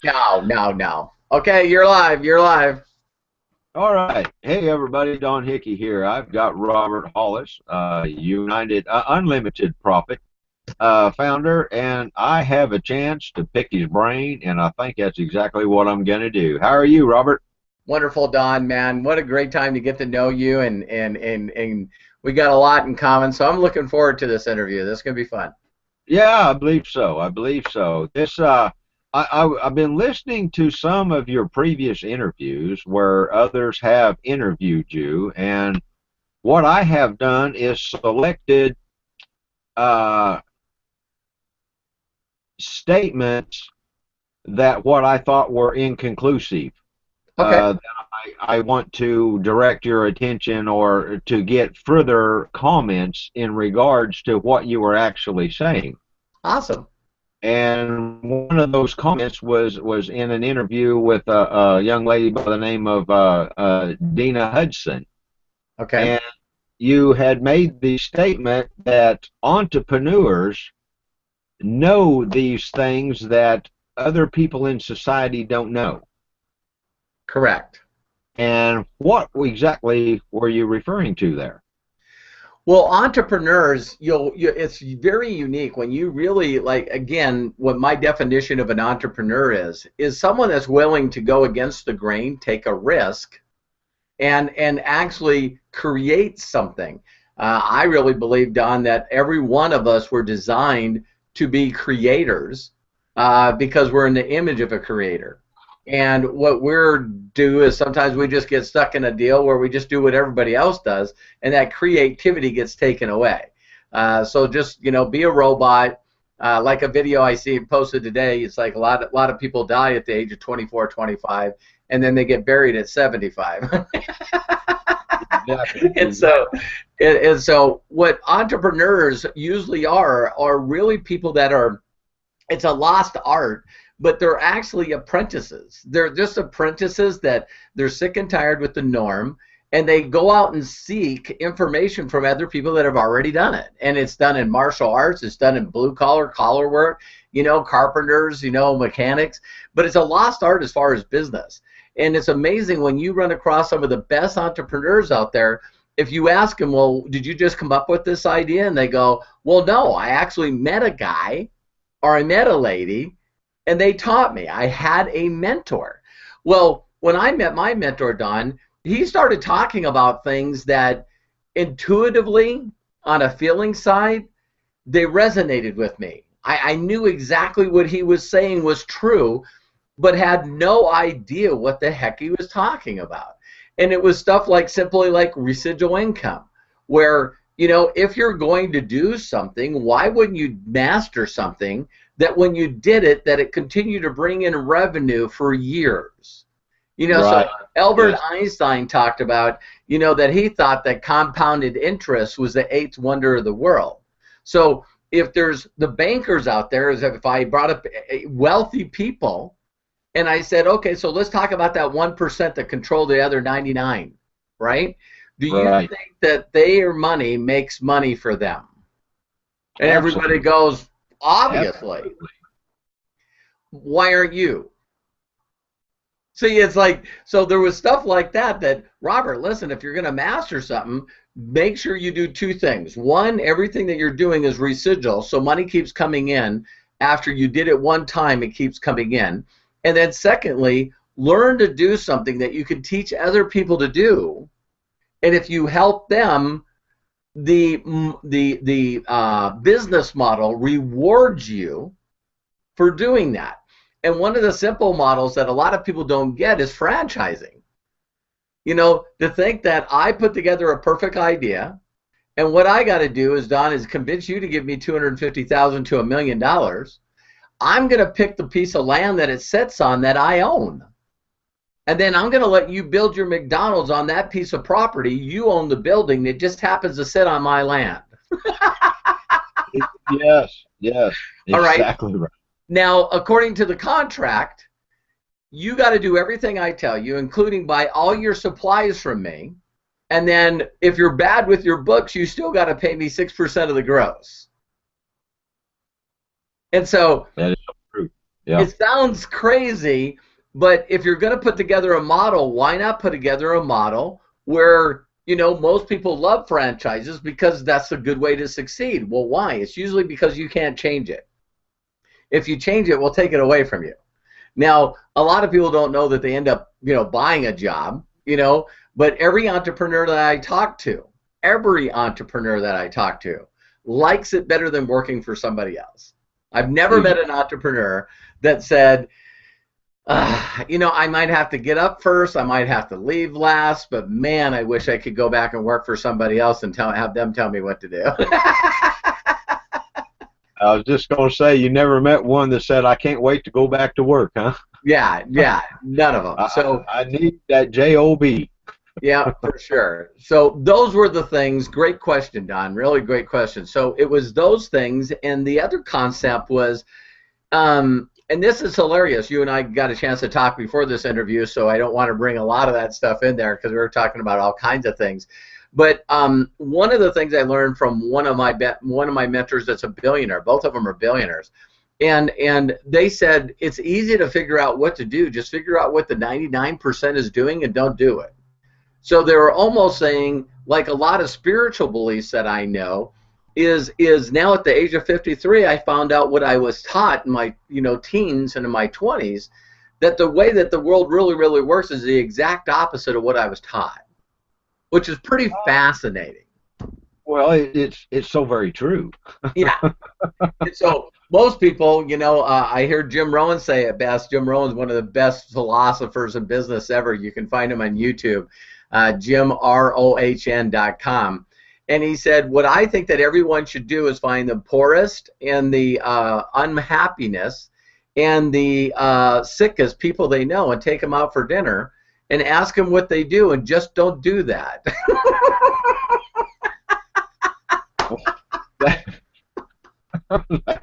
No, no, no. Okay, you're live. You're live. All right. Hey, everybody. Don Hickey here. I've got Robert Hollis, United Unlimited Profit founder, and I have a chance to pick his brain, and I think that's exactly what I'm going to do. How are you, Robert? Wonderful, Don, man. What a great time to get to know you, and we got a lot in common. So I'm looking forward to this interview. This is gonna be fun. Yeah, I believe so. I believe so. I've been listening to some of your previous interviews where others have interviewed you, and what I have done is selected uh, statements that what I thought were inconclusive. Okay. That I want to direct your attention or to get further comments in regards to what you were actually saying. Awesome. And one of those comments was in an interview with a young lady by the name of Dina Hudson. Okay. And you had made the statement that entrepreneurs know these things that other people in society don't know. Correct. And what exactly were you referring to there? Well, entrepreneurs, it's very unique when you really like. Again, what my definition of an entrepreneur is someone that's willing to go against the grain, take a risk, and actually create something. I really believe, Don, that every one of us were designed to be creators because we're in the image of a creator. And what we're do is sometimes we just get stuck in a deal where we just do what everybody else does, and that creativity gets taken away. So just be a robot. Like a video I see posted today, it's like a lot of people die at the age of 24, 25, and then they get buried at 75. Exactly. and so and so what entrepreneurs usually are really people that are, it's a lost art, but they're actually apprentices. They're just apprentices that they're sick and tired with the norm, and they go out and seek information from other people that have already done it. And it's done in martial arts, it's done in blue collar work, carpenters, mechanics, but it's a lost art as far as business. And it's amazing when you run across some of the best entrepreneurs out there. If you ask them, well, did you just come up with this idea? And they go, well, no, I actually met a guy or I met a lady and they taught me. I had a mentor. Well, when I met my mentor, Don, he started talking about things that intuitively, on a feeling side, they resonated with me. I knew exactly what he was saying was true, but had no idea what the heck he was talking about. And it was stuff like simply like residual income, where, if you're going to do something, why wouldn't you master something that when you did it, that it continued to bring in revenue for years? So Right. Albert Yes. Einstein talked about, that he thought that compounded interest was the eighth wonder of the world. So if there's the bankers out there, is if I brought up wealthy people and I said, okay, so let's talk about that 1% that control the other 99, right? Do you Right. think that their money makes money for them? And everybody Absolutely. goes, obviously. Absolutely. Why aren't you? See, it's like, so there was stuff like that, Robert, listen, if you're going to master something, make sure you do two things. One, everything that you're doing is residual, so money keeps coming in. After you did it one time, it keeps coming in. And then secondly, learn to do something that you can teach other people to do. And if you help them, the business model rewards you for doing that. And one of the simple models that a lot of people don't get is franchising. To think that I put together a perfect idea, and what I got to do is, Don, is convince you to give me $250,000 to $1 million. I'm going to pick the piece of land that it sits on that I own. And then I'm going to let you build your McDonald's on that piece of property. You own the building that just happens to sit on my land. Yes. Yes. All right. Exactly right. Now, according to the contract, you got to do everything I tell you, including buy all your supplies from me. And then if you're bad with your books, you still got to pay me 6% of the gross. And so That is so true. Yeah. It sounds crazy, but if you're going to put together a model, why not put together a model where, most people love franchises because that's a good way to succeed. Well, why? It's usually because you can't change it. If you change it, we'll take it away from you. Now, a lot of people don't know that they end up, buying a job, but every entrepreneur that I talk to likes it better than working for somebody else. I've never met an entrepreneur that said, I might have to get up first, I might have to leave last, but man, I wish I could go back and work for somebody else and have them tell me what to do. I was just going to say, you never met one that said, I can't wait to go back to work, huh? Yeah, none of them. So I need that job. Yeah, for sure. So those were the things. Great question, Don. Really great question. So it was those things, and the other concept was, and this is hilarious. You and I got a chance to talk before this interview, so I don't want to bring a lot of that stuff in there because we were talking about all kinds of things. But one of the things I learned from one of my mentors that's a billionaire. Both of them are billionaires. And they said it's easy to figure out what to do. Just figure out what the 99% is doing and don't do it. So they were almost saying, like a lot of spiritual beliefs that I know, is now at the age of 53, I found out what I was taught in my teens and in my 20s, that the way that the world really, really works is the exact opposite of what I was taught, which is pretty fascinating. Well, it's so very true. Yeah. So most people, I hear Jim Rohn say it best. Jim Rohn's one of the best philosophers in business ever. You can find him on YouTube. JimRohn.com, and he said, what I think that everyone should do is find the poorest and the unhappiness and the sickest people they know and take them out for dinner and ask them what they do, and just don't do that.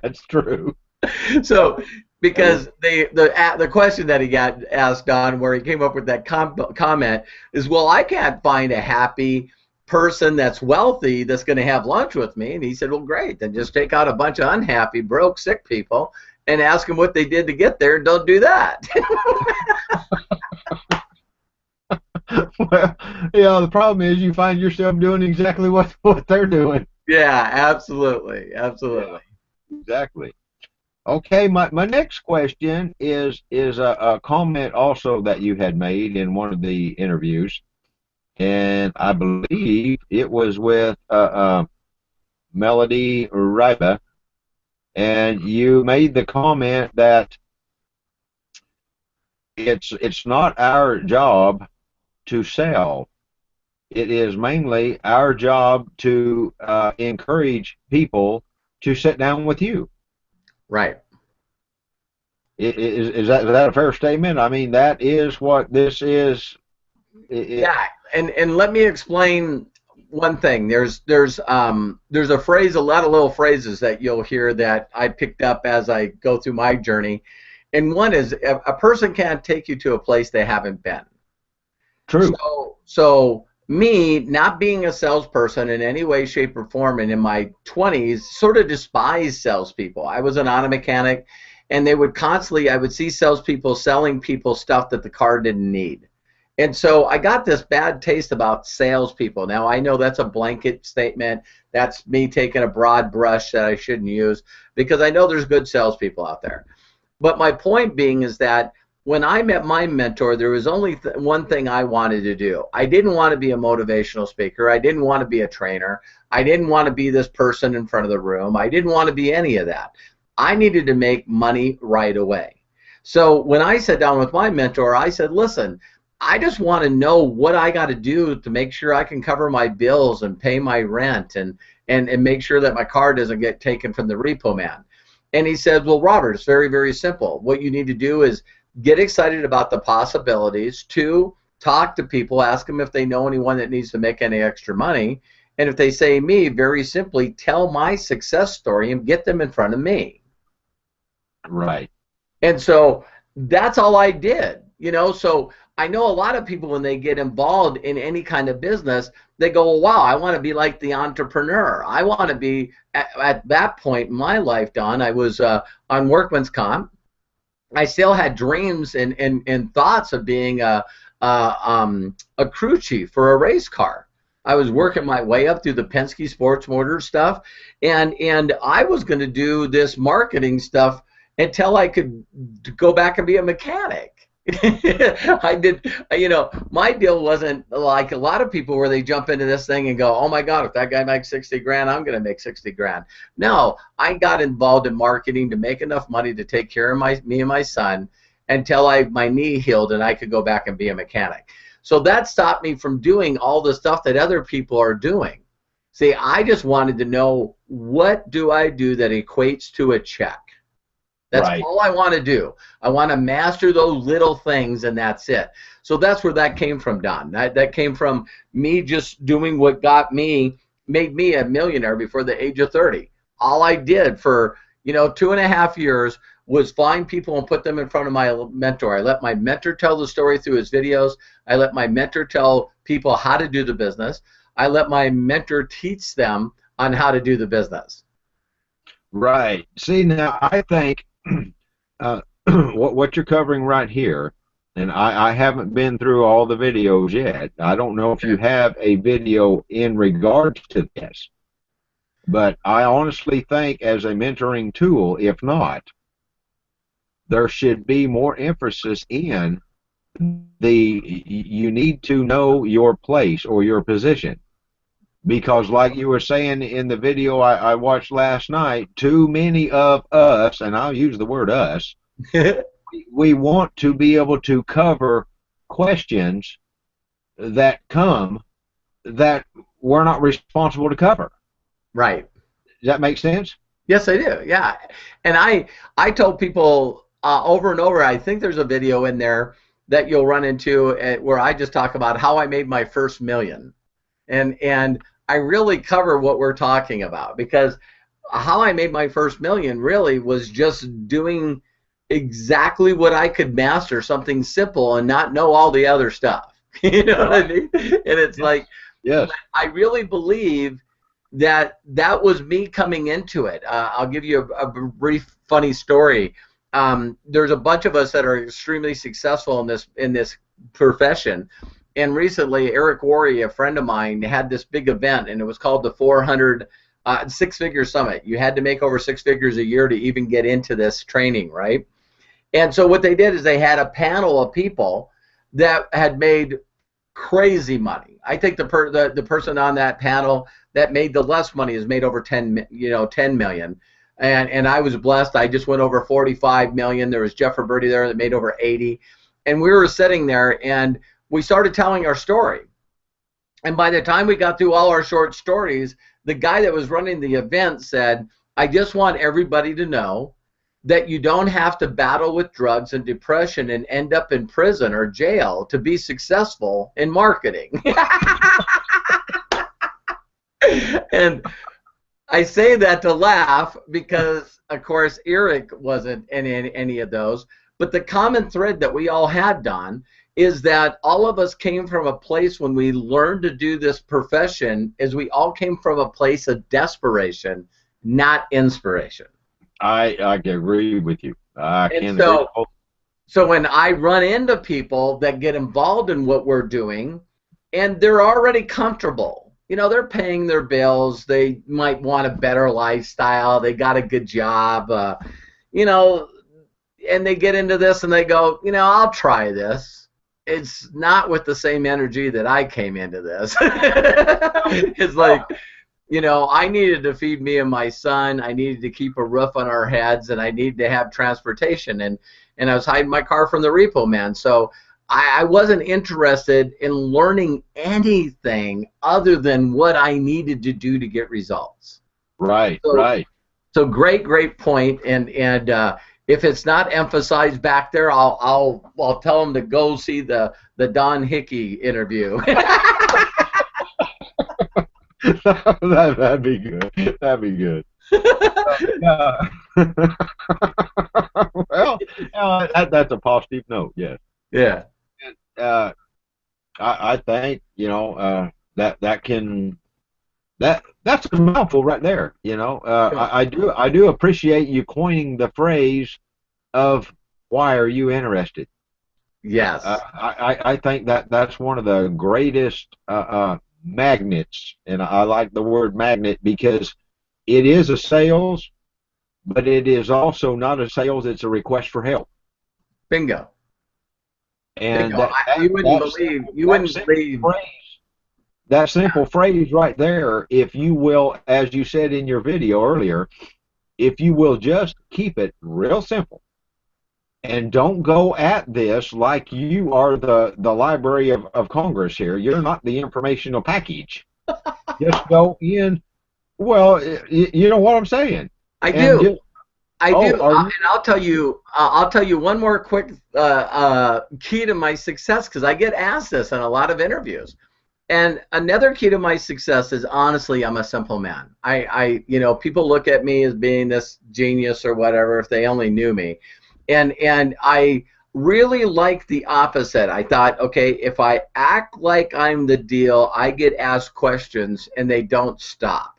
That's true. So because the question that he got asked on, where he came up with that comment, is, well, I can't find a happy person that's wealthy that's going to have lunch with me. And he said, well, great, then just take out a bunch of unhappy, broke, sick people and ask them what they did to get there, and don't do that. Well, the problem is you find yourself doing exactly what they're doing. Yeah, absolutely. Yeah, exactly. Okay, my next question is a comment also that you had made in one of the interviews, and I believe it was with Melody Riba, and you made the comment that it's not our job to sell. It is mainly our job to encourage people to sit down with you. Right. Is that a fair statement? I mean, that is what this is. Yeah, and let me explain one thing. There's a phrase, a lot of little phrases that you'll hear that I picked up as I go through my journey, and one is, a person can't take you to a place they haven't been. True. So me not being a salesperson in any way, shape, or form, and in my 20s, sort of despised salespeople. I was an auto mechanic, and I would see salespeople selling people stuff that the car didn't need. And so I got this bad taste about salespeople. Now, I know that's a blanket statement. That's me taking a broad brush that I shouldn't use, because I know there's good salespeople out there. But my point being is that when I met my mentor, there was only one thing I wanted to do. I didn't want to be a motivational speaker. I didn't want to be a trainer. I didn't want to be this person in front of the room. I didn't want to be any of that. I needed to make money right away. So when I sat down with my mentor, I said, listen, I just want to know what I got to do to make sure I can cover my bills and pay my rent and make sure that my car doesn't get taken from the repo man. And he said, well, Robert, it's very, very simple. What you need to do is get excited about the possibilities. 2, talk to people, ask them if they know anyone that needs to make any extra money. And if they say me, very simply, tell my success story and get them in front of me. Right. And so that's all I did. So I know a lot of people, when they get involved in any kind of business, they go, well, wow, I want to be like the entrepreneur. I want to be, at that point in my life, Don, I was on workman's comp. I still had dreams and thoughts of being a crew chief for a race car. I was working my way up through the Penske Sports Motor stuff, and I was going to do this marketing stuff until I could go back and be a mechanic. I did, my deal wasn't like a lot of people where they jump into this thing and go, oh my God, if that guy makes 60 grand, I'm going to make 60 grand. No, I got involved in marketing to make enough money to take care of me and my son until my knee healed and I could go back and be a mechanic. So that stopped me from doing all the stuff that other people are doing. See, I just wanted to know, what do I do that equates to a check? That's right. All I want to do. I want to master those little things, and that's it. So that's where that came from, Don. That came from me just doing what made me a millionaire before the age of 30. All I did for 2.5 years was find people and put them in front of my mentor. I let my mentor tell the story through his videos. I let my mentor tell people how to do the business. I let my mentor teach them on how to do the business. Right. See, now I think what you're covering right here, and I haven't been through all the videos yet. I don't know if you have a video in regards to this, but I honestly think as a mentoring tool, if not, there should be more emphasis in you need to know your place or your position. Because like you were saying in the video I watched last night, too many of us, and I'll use the word us, we want to be able to cover questions that come that we're not responsible to cover. Right. Does that make sense? Yes, I do. Yeah. And I told people over and over, I think there's a video in there that you'll run into where I just talk about how I made my first million. And I really cover what we're talking about, because how I made my first million really was just doing exactly what I could master, something simple, and not know all the other stuff. You know what I mean? And it's like, yes, I really believe that was me coming into it. I'll give you a brief funny story. There's a bunch of us that are extremely successful in this profession. And recently, Eric Worre, a friend of mine, had this big event, and it was called the 400 Six-Figure Summit. You had to make over 6 figures a year to even get into this training, right? And so what they did is they had a panel of people that had made crazy money. I think the person on that panel that made the less money has made over 10 million. And I was blessed. I just went over 45 million. There was Jeff Roberti there that made over 80. And we were sitting there, and we started telling our story. And by the time we got through all our short stories, the guy that was running the event said, I just want everybody to know that you don't have to battle with drugs and depression and end up in prison or jail to be successful in marketing. And I say that to laugh because, of course, Eric wasn't in any of those. But the common thread that we all had, Don, is that all of us came from a place when we learned to do this profession, is we all came from a place of desperation, not inspiration. I can agree with you. So when I run into people that get involved in what we're doing, and they're already comfortable, they're paying their bills, they might want a better lifestyle, they got a good job, and they get into this and they go, I'll try this. It's not with the same energy that I came into this. It's like, I needed to feed me and my son. I needed to keep a roof on our heads, and I needed to have transportation. And I was hiding my car from the repo man. So I wasn't interested in learning anything other than what I needed to do to get results. Right, right. So great point. And if it's not emphasized back there, I'll tell them to go see the Don Hickey interview. That'd be good. That'd be good. Well, that's a positive note. Yes. Yeah. I think that's a mouthful right there. I do appreciate you coining the phrase of why are you interested? Yes. I think that that's one of the greatest magnets, and I like the word magnet because it is a sales, but it is also not a sales. It's a request for help. Bingo. And Bingo. You wouldn't believe. You wouldn't believe. That simple phrase right there, if you will, as you said in your video earlier, if you will just keep it real simple and don't go at this like you are the Library of Congress here. You're not the informational package. Just go in. Well, you know what I'm saying. I do. Just, I do. And I'll tell you. I'll tell you one more quick key to my success, because I get asked this in a lot of interviews. And another key to my success is, honestly, I'm a simple man. You know, people look at me as being this genius or whatever if they only knew me. And I really like the opposite. I thought, okay, if I act like I'm the deal, I get asked questions and they don't stop.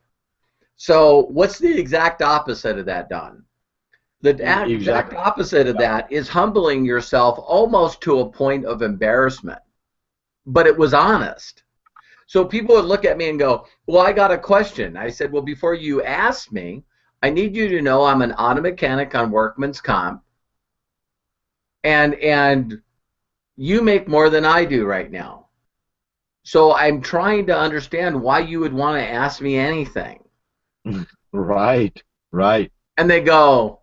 So what's the exact opposite of that, Don? The exact opposite of that is humbling yourself almost to a point of embarrassment. But it was honest. So people would look at me and go, well, I got a question. I said, well, before you ask me, I need you to know I'm an auto mechanic on workman's comp. And you make more than I do right now. So I'm trying to understand why you would want to ask me anything. Right, right. And they go,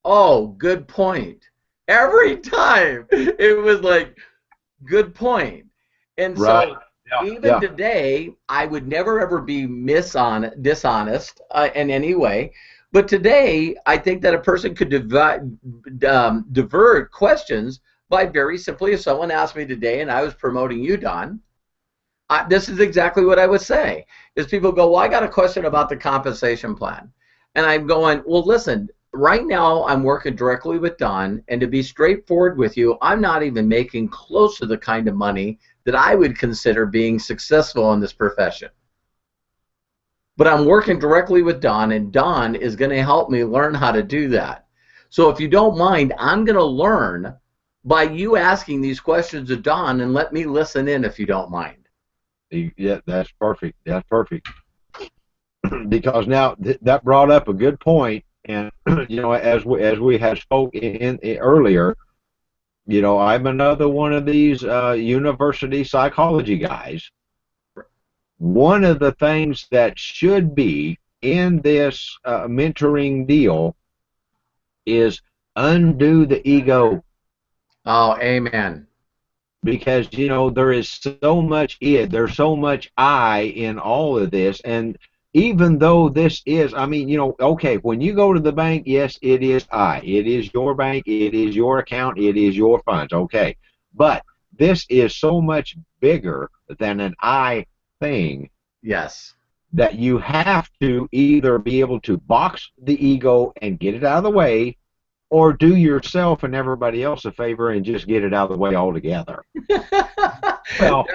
oh, good point. Every time it was like, good point. And so even today, I would never ever be dishonest in any way. But today, I think that a person could divert questions by very simply, if someone asked me today and I was promoting you, Don, this is exactly what I would say. Is people go, well, I got a question about the compensation plan. And I'm going, well, listen, right now I'm working directly with Don, and to be straightforward with you, I'm not even making close to the kind of money that I would consider being successful in this profession. But I'm working directly with Don, and Don is going to help me learn how to do that. So if you don't mind, I'm going to learn by you asking these questions to Don, and let me listen in if you don't mind. Yeah, that's perfect. That's perfect. Because now that brought up a good point, and you know, as we had spoke in earlier, you know, I'm another one of these university psychology guys. One of the things that should be in this mentoring deal is undo the ego. Oh, amen. Because, you know, there is so much there's so much I in all of this. And even though this is, I mean, you know, okay, when you go to the bank, yes, it is I. It is your bank. It is your account. It is your funds. Okay. But this is so much bigger than an I thing. Yes. That you have to either be able to box the ego and get it out of the way, or do yourself and everybody else a favor and just get it out of the way altogether. Well,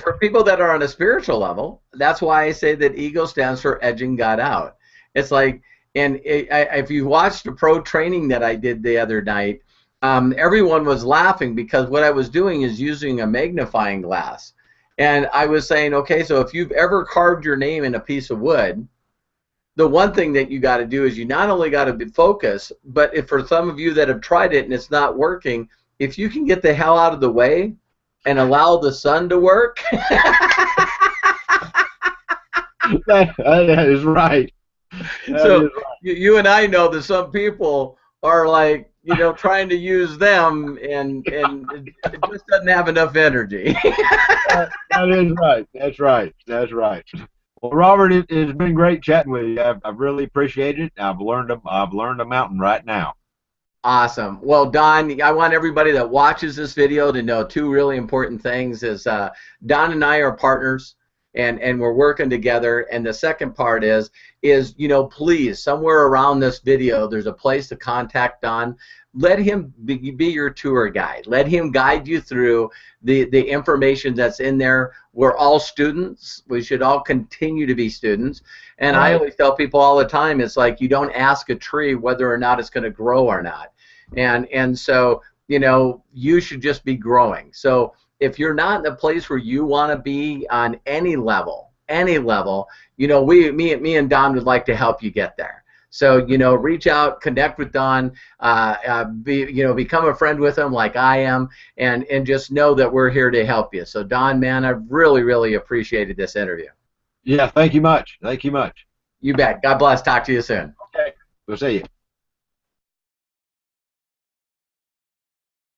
for people that are on a spiritual level, that's why I say that ego stands for edging God out. It's like, and if you watched the pro training that I did the other night, everyone was laughing because what I was doing is using a magnifying glass. And I was saying, okay, so if you've ever carved your name in a piece of wood, the one thing that you got to do is you not only got to focus, but if for some of you that have tried it and it's not working, if you can get the hell out of the way and allow the sun to work. that is right. So you and I know that some people are like, you know, trying to use them, and it just doesn't have enough energy. That is right. That's right. That's right. Well, Robert, it's been great chatting with you. I've really appreciated it. I've learned a mountain right now. Awesome. Well, Don, I want everybody that watches this video to know two really important things. Is Don and I are partners, and we're working together. And the second part is you know, please, somewhere around this video, there's a place to contact Don. Let him be your tour guide. Let him guide you through the information that's in there. We're all students. We should all continue to be students. And right. I always tell people all the time, it's like you don't ask a tree whether or not it's going to grow or not. and so you should just be growing. So if you're not in a place where you want to be on any level, me and Don would like to help you get there. So reach out, connect with Don, become a friend with him like I am, and just know that we're here to help you. So Don, man, I've really appreciated this interview. Yeah, thank you much. Thank you much. You bet. God bless. Talk to you soon. Okay. We'll see you.